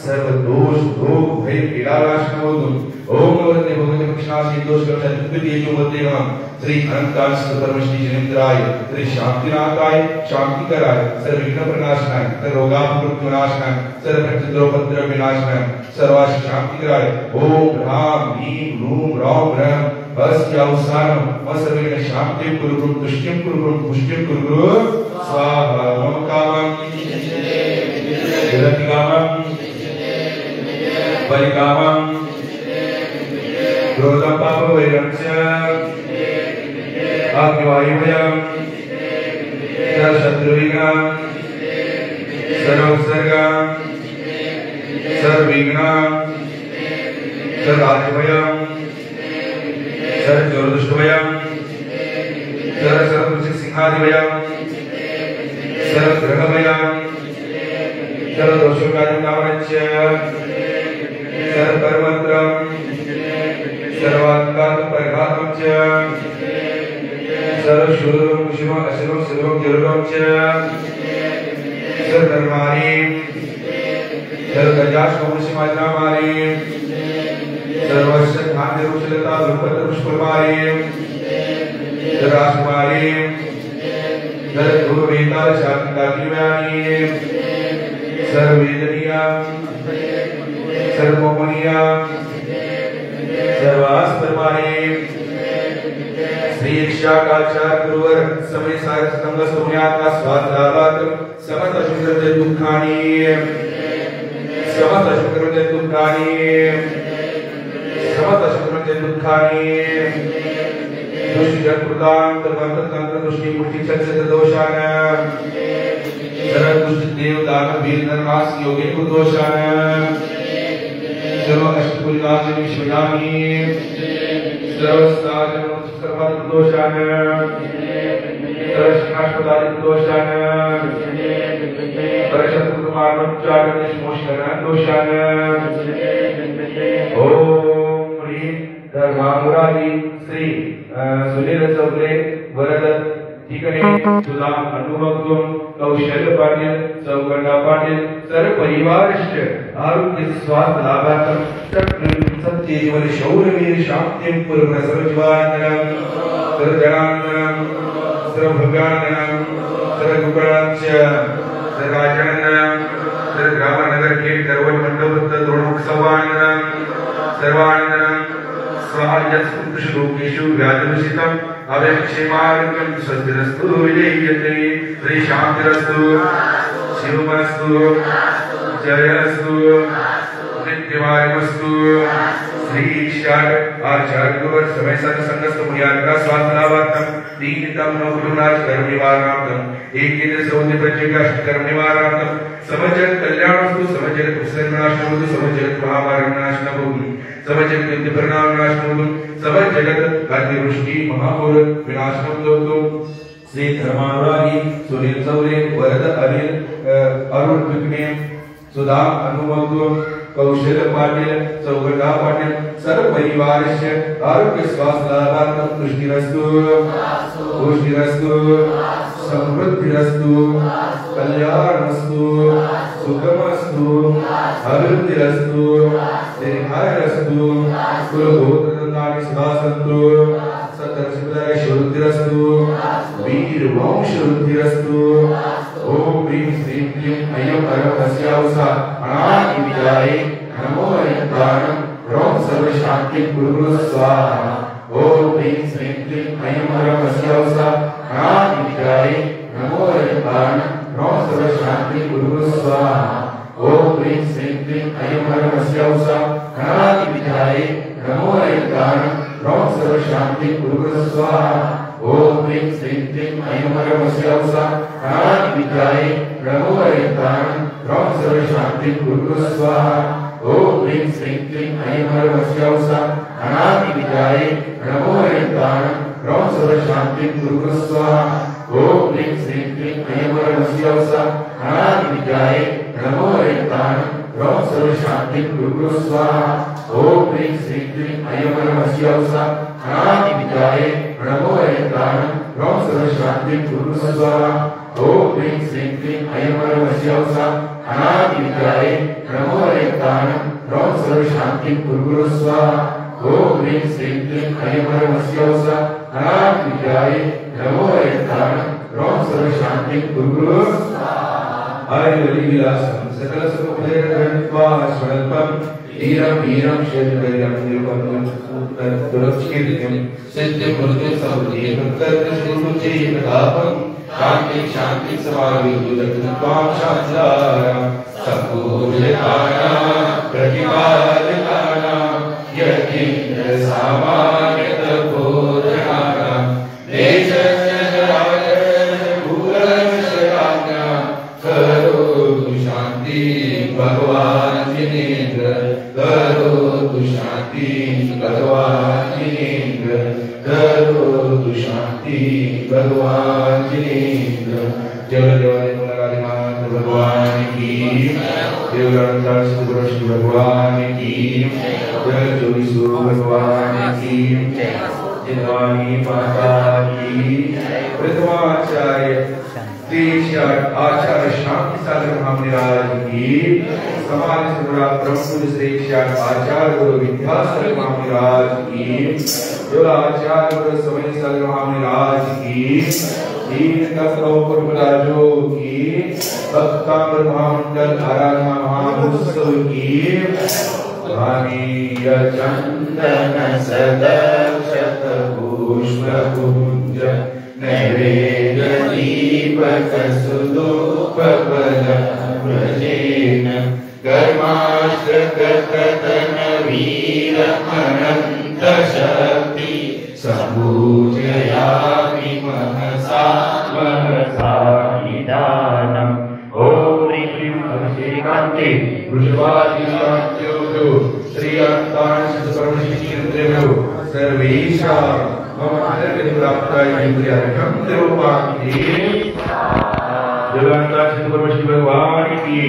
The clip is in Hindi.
सर्व दोष रोग भय पीडानाशनमोदून ओम नमो भगवते कृष्णासी दोषकर चतुर्वेदी जुमते नमः श्री अनंतान सर्वश्री जनित्राय श्री शांतिनाथाय शांतिकराय सर्व विघ्न प्रणाशनाय सर्व रोगापमृत्यु विनाशनाय सर्व भक्तद्रोपद्रव विनाशनाय सर्वाश शांतिकराय ओम ह्रां ह्रीं ह्रूं ह्रौं ह्रं अस्यावसानं सर्वेण शांतिं कुरु गुरु तुष्टिं कुरु गुरु पुष्टिं कुरु गुरु स्वाहा मम कामं जगतिकामं परिकामं क्रोधं पापवैरं च आज्ञावायुभयं सर्वशत्रुविघ्नं सर्वोत्सर्गं सर्वविघ्नं सर्वादिभयं सर्वजोरदुष्टभयं सर्वसिंहादिभयं सर्वग्रहभयं सर्वदोषकार्यकामञ्च सर्वकर्मत्रं सर्वात्मात्मपरिघातं च सर्वशूरं शिवं अशिवं शिवं जरुरं च सर्वधर्माणि सर्वगजाश्वमुषिमाज्ञामानि सर्वस्य ध्यानरूपलता रूपपुष्पमानि सर्वराजकुमारी सर्वगुरुवेदाचार्यकार्याणि सर्ववेदनीया सर्वमोहनीया सर्वास्परमाणि श्री ईर्ष्याकाचार गुरुवर समय सार संगस्त पुण्यात्मा स्वाध्यायात समस्त शुक्रते दुःखानि समस्त शुक्रते दुःखानि समस्त शुक्रते दुःखानि दुष्टि जगप्रदान तंत्र तंत्र दुष्टि मुष्टि चक्षुष दोषान सर्व दुष्ट देव दानव वीर नरनाश योगे कुदोषान सर्व अष्टकुलिकाज विश्वयामी सर्वस्ताज सर्वाद दोषान सर्वश्रेष्ठदाय दोषान परशत्र कुमारोच्चारण निष्मोषण दोषान ओम ह्रीं धर्मामुरारी श्री सुनील चौगले वरद ठिकाणी सुधा अनुमग्गम कौशल्य पाटील चौगंडा पाटील सर्व परिवारश्च आरोग्य स्वास्थ्य लाभार्थम सत्य जीवन शौर्यवीर शांतिं पूर्ण सर्वजीवानंदनं सर्वजनानंदनं सर्वभव्यानंदनं सर्वगुणांच सर्वराजनंदनं सर्वग्रामनगर खेड दरवट मंडपत्त तोरणमुख सवानंदनं सर्वानंदनं स्वायत्सुलोकेषु व्याधिविषितम् अव्यक्षेमार्गं स्वस्तिरस्तु विजयते श्री शांतिरस्तु शिवमस्तु जयस्तु नित्यवारिमस्तु श्री ईश्वर आचार्य गुरुवर समय सत संगस्त पुण्यात्मा स्वास्थ्यलाभार्थम दीनितम नवगुरुनाथ कर्म निवारणार्थम एक केंद्र सौंदर्य प्रत्येक कर्म निवारणार्थम समजगत कल्याणस्तु समजगत उपसर्गनाशनस्तु समजगत महामार्गनाशनस्तु समजगत विपरिणामनाशनस्तु समजगत अतिवृष्टि महापूर विनाशनस्तु श्री धर्मानुरागी सुनील चौरे वरद अनिल अरुण विघ्ने सुधा अनुमग्गम कौशल्य पाटील चौगंडा पाटील सर्व परिवारस्य आरोग्य स्वास्थ्य लाभार्थम तुष्टिरस्तु पुष्टिरस्तु समृद्धिरस्तु कल्याणमस्तु सुखमस्तु अभिवृद्धिरस्तु दीर्घायुरस्तु कुलगोत्रदन्तानि सदा सन्तु सतर्षिपदाय शुद्धिरस्तु वीरवंशवृद्धिरस्तु ओम ह्रीं श्रीं क्लीं ऐं परमहस्यावसा अनादि विद्याये नमो अयंतानं ह्रौं सर्वशान्तिं कुरु गुरु स्वाहा ओम ह्रीं श्रीं क्लीं ऐं परमहस्यावसा अनादि विद्याये नमो अयंतानं ह्रौं सर्वशान्तिं कुरु गुरु स्वाहा ओम ह्रीं श्रीं क्लीं ऐं परमहस्यावसा अनादि विद्याये नमो अयंतानं ह्रौं सर्वशान्तिं कुरु गुरु स्वाहा ओम ह्रीं श्रीं क्लीं ऐं परमहस्यावसा अनादि विद्याये नमो अयंतानं ह्रौं सर्वशान्तिं कुरु गुरु स्वाहा ओम ह्रीं श्रीं क्लीं ऐं परमहस्यावसा अनादि विद्याये नमो अयंतानं ह्रौं सर्वशान्तिं कुरु गुरु स्वाहा ओम ह्रीं श्रीं क्लीं ऐं परमहस्यावसा अनादि विद्याये नमो अयंतानं ह्रौं सर्वशान्तिं कुरु गुरु स्वाहा ओम ह्रीं श्रीं क्लीं ऐं परमहस्यावसा अनादि विद्याये नमो अयंतानं ह्रौं सर्वशान्तिं कुरु गुरु स्वाहा ओम ह्रीं श्रीं क्लीं ऐं परमहस्यावसा अनादि विद्याये नमो अयंतानं ह्रौं सर्वशान्तिं कुरु गुरु स्वाहा ओम ह्रीं श्रीं क्लीं ऐं परमस्योसा अनाथ विद्याय नमो यत्तानं ओम सर्वशान्तिं कुरु विलासं सकल सुखोदयर्गणित्वा स्वल्पं वीरं वीरं शरीरं निरुपं तत्तुरक्षित्यं सिद्धिं मृत्युं समृद्धिं भक्तस्य प्रतापं शान्ति शान्ति समाविदुर्त्वां शान्तिदायं सम्पूर्णकाया प्रतिपादकानां यतीन्द्र सामान्यत बोधनानां देशस्य जराजस्य भूलशराज्ञां करोतु शान्ति भगवान् जिनेन्द्र करोतु शान्ति भगवान् जिनेन्द्र करोतु शान्ति भगवान जिनेन्द्र। जय जय मंगलाधिनाथ भगवान की जय श्री भगवान की जय जोगीश्वर भगवान की जिनवानी माता की प्रथमाचार्य श्री आचार्य शांति सागर महाराज की समाज सेवा प्रमुख श्री आचार्य गुरु विद्यासागर महाराज की जो आचार्य गुरु समय सागर महाराज की दीन करो की भक्तांबर महामंडल आराधना महाउत्सव की चंदन सदक्षत पुष्प कुंज नैवेद्य दीपक सुधूप बल व्रजेन कर्माश्रकतन वीर अनंत शक्ति संपूजयामि महसा निदानम् ओम ह्रीं अभिषेकान्ते वृषभादिकान्त्योः श्री अनन्तानन्दपरमशिष्येन्द्रयो सर्वेषां मम अनर्गतिप्राप्ताय इन्द्रियार्थं तिरुपान्ते जगन्नाथ भगवान की।